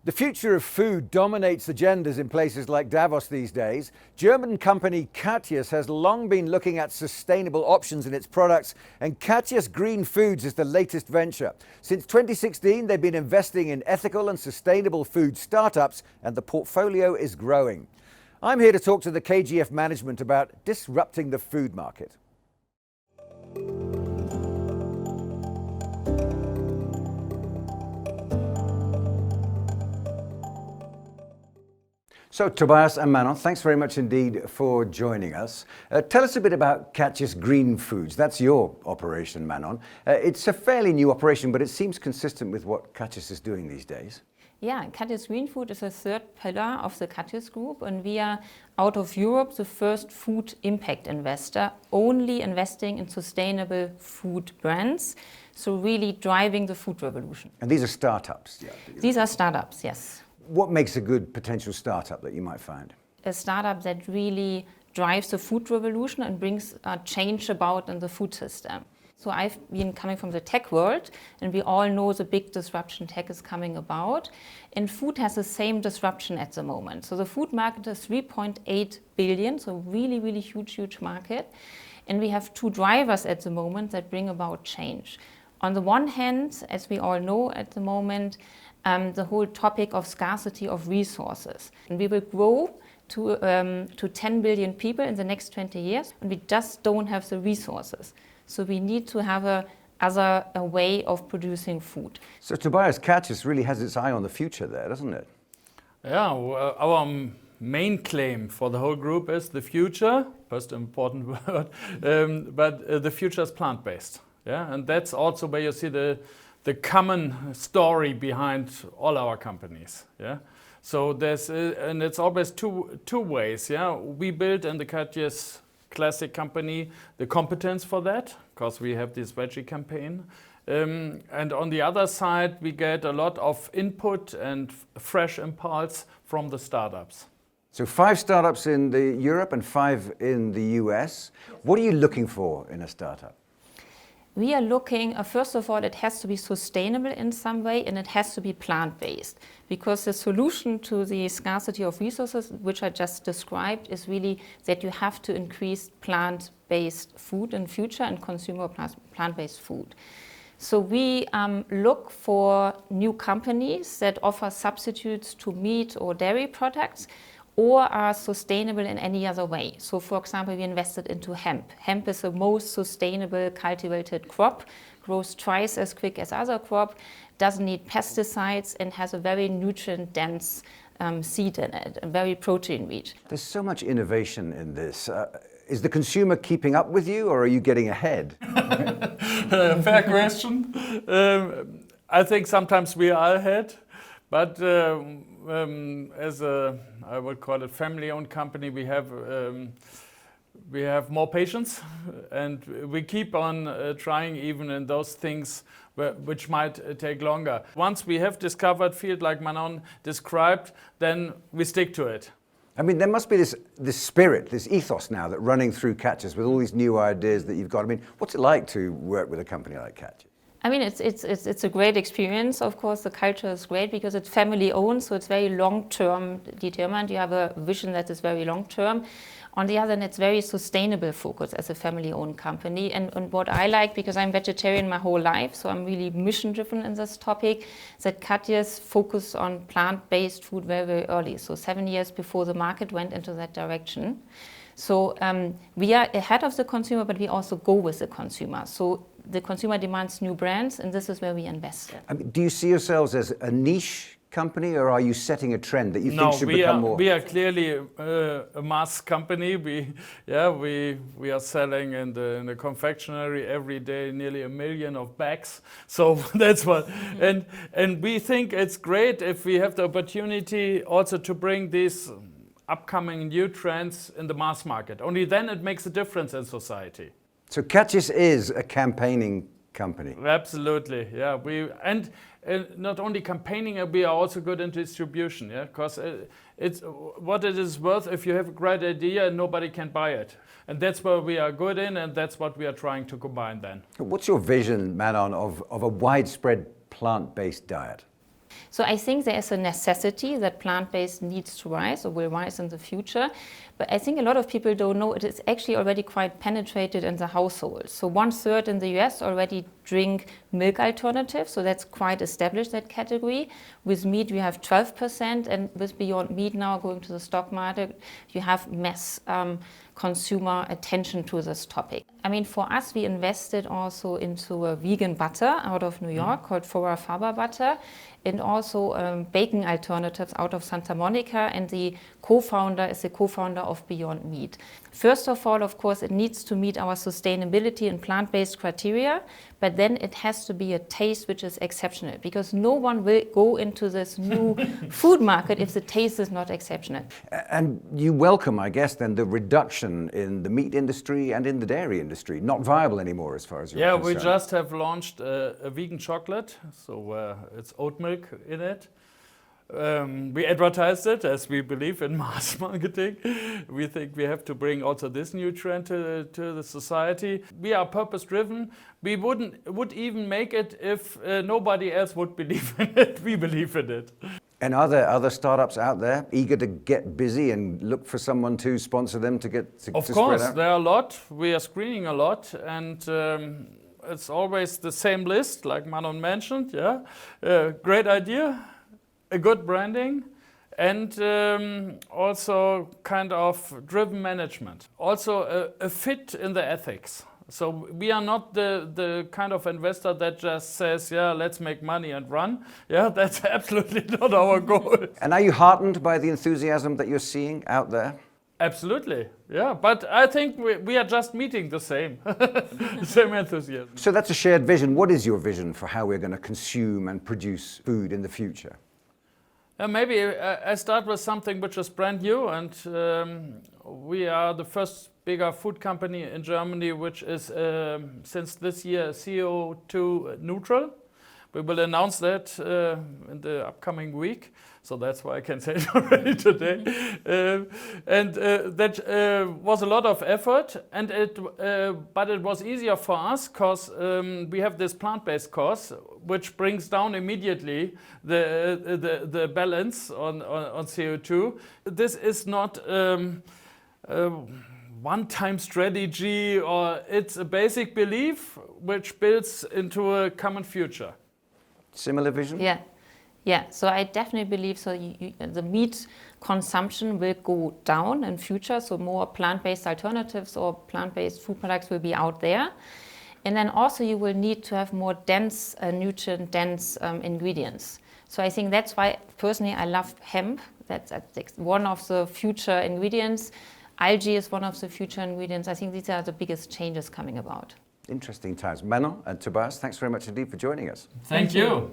The future of food dominates agendas in places like Davos these days. German company Catchiest has long been looking at sustainable options in its products, and Katjesgreenfood is the latest venture. Since 2016, they've been investing in ethical and sustainable food startups, and the portfolio is growing. I'm here to talk to the KGF management about disrupting the food market. So Tobias and Manon, thanks very much indeed for joining us. Tell us a bit about Katjesgreenfood. That's your operation, Manon. It's a fairly new operation, but it seems consistent with what Katjes is doing these days. Yeah, Katjesgreenfood is a third pillar of the Katjes Group, and we are out of Europe the first food impact investor, only investing in sustainable food brands, so really driving the food revolution. And these are startups? Yeah. These are startups, yes. What makes a good potential startup that you might find? A startup that really drives the food revolution and brings a change about in the food system. So I've been coming from the tech world, and we all know the big disruption tech is coming about. And food has the same disruption at the moment. So the food market is 3.8 billion, so really, really huge market. And we have two drivers at the moment that bring about change. On the one hand, as we all know at the moment, the whole topic of scarcity of resources. And we will grow to 10 billion people in the next 20 years, and we just don't have the resources. So we need to have a way of producing food. So Tobias, Katjes really has its eye on the future there, doesn't it? Yeah, our main claim for the whole group is the future, first important word, but the future is plant-based. Yeah, and that's also where you see the common story behind all our companies. Yeah, so there's and it's always two ways. Yeah, we build in the Katjes classic company the competence for that, because we have this veggie campaign, and on the other side we get a lot of input and fresh impulse from the startups. So 5 startups in Europe and 5 in the US. What are you looking for in a startup? We are looking, first of all, it has to be sustainable in some way, and it has to be plant-based, because the solution to the scarcity of resources, which I just described, is really that you have to increase plant-based food in future and consumer plant-based food. So we look for new companies that offer substitutes to meat or dairy products, or are sustainable in any other way. So for example, we invested into hemp. Hemp is the most sustainable cultivated crop, grows twice as quick as other crop, doesn't need pesticides, and has a very nutrient-dense seed in it, and very protein-rich. There's so much innovation in this. Is the consumer keeping up with you, or are you getting ahead? Fair question. I think sometimes we are ahead, but as I would call it, family-owned company, we have more patience, and we keep on trying even in those things which might take longer. Once we have discovered field like Manon described, then we stick to it. I mean, there must be this spirit, this ethos now that running through Katjes with all these new ideas that you've got. I mean, what's it like to work with a company like Katjes? I mean, it's a great experience. Of course, the culture is great because it's family-owned, so it's very long-term determined. You have a vision that is very long-term. On the other hand, it's very sustainable focus as a family-owned company. And what I like, because I'm vegetarian my whole life, so I'm really mission-driven in this topic, that Katjes focused on plant-based food very early. So 7 years before the market went into that direction. So we are ahead of the consumer, but we also go with the consumer. So the consumer demands new brands, and this is where we invest. I mean, do you see yourselves as a niche company, or are you setting a trend that you think should become more? We are clearly a mass company. We are selling in the confectionery every day nearly 1 million of bags. So that's what, and we think it's great if we have the opportunity also to bring these upcoming new trends in the mass market. Only then it makes a difference in society. So Catches is a campaigning company. Absolutely, yeah. And not only campaigning, we are also good in distribution, yeah. Because it's what it is worth if you have a great idea and nobody can buy it, and that's where we are good in, and that's what we are trying to combine then. What's your vision, Manon, of a widespread plant-based diet? So I think there is a necessity that plant-based needs to rise or will rise in the future. But I think a lot of people don't know it is actually already quite penetrated in the household. So 1/3 in the US already drink milk alternatives. So that's quite established, that category. With meat, we have 12%. And with Beyond Meat now going to the stock market, you have mass consumer attention to this topic. I mean, for us, we invested also into a vegan butter out of New York called Fora butter, and also bacon alternatives out of Santa Monica. And the co-founder is the co-founder of Beyond Meat. First of all, of course, it needs to meet our sustainability and plant-based criteria, but then it has to be a taste which is exceptional, because no one will go into this new food market if the taste is not exceptional. And you welcome, I guess, then the reduction in the meat industry and in the dairy industry, not viable anymore as far as you're concerned. Yeah, we just have launched a vegan chocolate, so it's oat milk in it. We advertised it as we believe in mass marketing. We think we have to bring also this new trend to the society. We are purpose driven. We would even make it if nobody else would believe in it. We believe in it. And are there other startups out there eager to get busy and look for someone to sponsor them to get to Of spread course, out? there are a lot. We are screening a lot, and it's always the same list, like Manon mentioned. Yeah, great idea, a good branding, and also kind of driven management. Also a fit in the ethics. So we are not the kind of investor that just says, yeah, let's make money and run. Yeah, that's absolutely not our goal. And are you heartened by the enthusiasm that you're seeing out there? Absolutely, yeah. But I think we are just meeting the same, same enthusiasm. So that's a shared vision. What is your vision for how we're going to consume and produce food in the future? Maybe I start with something which is brand new, and we are the first bigger food company in Germany which is since this year CO2 neutral. We will announce that in the upcoming week, so that's why I can say it already today. That was a lot of effort, and but it was easier for us because we have this plant-based course, which brings down immediately the balance on CO2. This is not one-time strategy, or it's a basic belief which builds into a common future. Similar vision? Yeah. So I definitely believe so. The meat consumption will go down in future, so more plant-based alternatives or plant-based food products will be out there. And then also you will need to have more dense, nutrient-dense ingredients. So I think that's why personally I love hemp. That's one of the future ingredients. Algae is one of the future ingredients. I think these are the biggest changes coming about. Interesting times. Manon and Tobias, thanks very much indeed for joining us. Thank you.